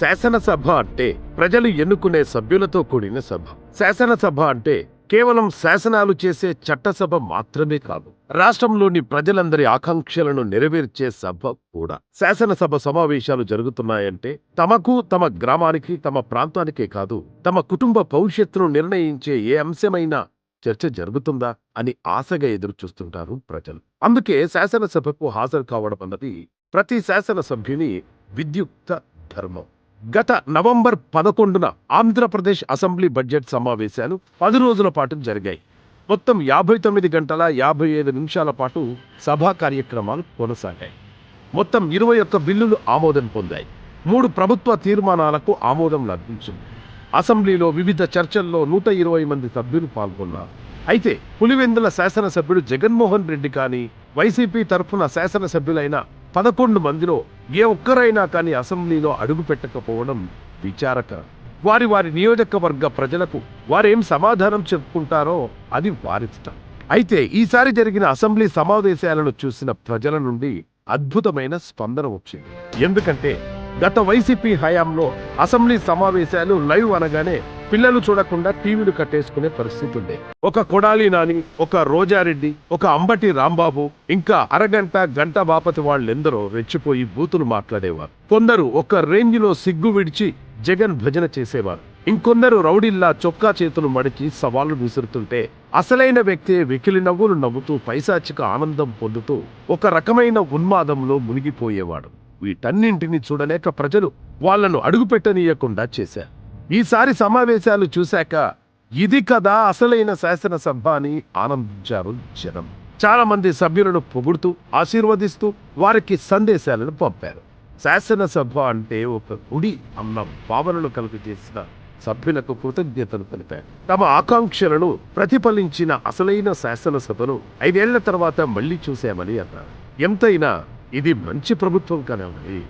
శాసనసభ అంటే ప్రజలు ఎన్నుకునే సభ్యులతో కూడిన సభ. శాసనసభ అంటే కేవలం శాసనాలు చేసే చట్టసభ మాత్రమే కాదు, రాష్ట్రంలోని ప్రజలందరి ఆకాంక్షలను నెరవేర్చే సభ కూడా. శాసనసభ సమావేశాలు జరుగుతున్నాయంటే తమకు, తమ గ్రామానికి, తమ ప్రాంతానికే కాదు, తమ కుటుంబ భవిష్యత్తును నిర్ణయించే ఏ అంశమైనా చర్చ జరుగుతుందా అని ఆశగా ఎదురు చూస్తుంటారు ప్రజలు. అందుకే శాసనసభకు హాజరు కావడం అన్నది ప్రతి శాసనసభ్యుని విద్యుక్త ధర్మం. గత నవంబర్ 11న ఆంధ్రప్రదేశ్ అసెంబ్లీ బడ్జెట్ సమావేశాలు 10 రోజుల పాటు జరిగాయి. మొత్తం 59 గంటల 55 నిమిషాల పాటు సభా కార్యక్రమాలు కొనసాగాయి. మొత్తం 21 బిల్లులు ఆమోదం పొందాయి. 3 ప్రభుత్వ తీర్మానాలకు ఆమోదం లభించింది. అసెంబ్లీలో వివిధ చర్చల్లో 120 మంది సభ్యులు పాల్గొన్నారు. అయితే పులివెందుల శాసనసభ్యుడు జగన్మోహన్ రెడ్డి కానీ, వైసీపీ తరఫున శాసనసభ్యులైన 11 మందిలో ఏ ఒక్కరైనా కానీ అసెంబ్లీలో అడుగు పెట్టకపోవడం విచారకరం. వారి వారి నియోజకవర్గ ప్రజలకు వారేం సమాధానం చెప్పుకుంటారో అది వారిష్టం. అయితే ఈసారి జరిగిన అసెంబ్లీ సమావేశాలను చూసిన ప్రజల నుండి అద్భుతమైన స్పందన వచ్చింది. ఎందుకంటే గత వైసీపీ హయాంలో అసెంబ్లీ సమావేశాలు లైవ్ అనగానే పిల్లలు చూడకుండా టీవీలు కట్టేసుకునే పరిస్థితి ఉండే. ఒక కొడాలి నాని, ఒక రోజారెడ్డి, ఒక అంబటి రాంబాబు, ఇంకా అరగంట గంట బాపతి వాళ్ళెందరో రెచ్చిపోయి బూతులు మాట్లాడేవారు. కొందరు ఒక రేంజ్ లో సిగ్గు విడిచి జగన్ భజన చేసేవారు. ఇంకొందరు రౌడీల్లా చొక్కా చేతులు మడిచి సవాళ్లు విసురుతుంటే అసలైన వ్యక్తి వెకిలి నవ్వులు నవ్వుతూ పైశాచిక ఆనందం పొందుతూ ఒక రకమైన ఉన్మాదంలో మునిగిపోయేవాడు. వీటన్నింటినీ చూడలేక ప్రజలు వాళ్లను అడుగుపెట్టనీయకుండా చేశారు. ఈసారి సమావేశాలు చూశాక ఇది కదా అసలైన శాసనసభ అని ఆనందించారు జనం. చాలా మంది సభ్యులను పొగుడుతూ, ఆశీర్వదిస్తూ వారికి సందేశాలను పంపారు. శాసనసభ అంటే ఒక గుడి అన్న భావనను కలుగజేసిన సభ్యులకు కృతజ్ఞతలు తెలిపారు. తమ ఆకాంక్షలను ప్రతిఫలించిన అసలైన శాసనసభను 5 ఏళ్ల తర్వాత మళ్లీ చూశామని అన్నారు. ఎంతైనా ఇది మంచి ప్రభుత్వం కానివ్వండి.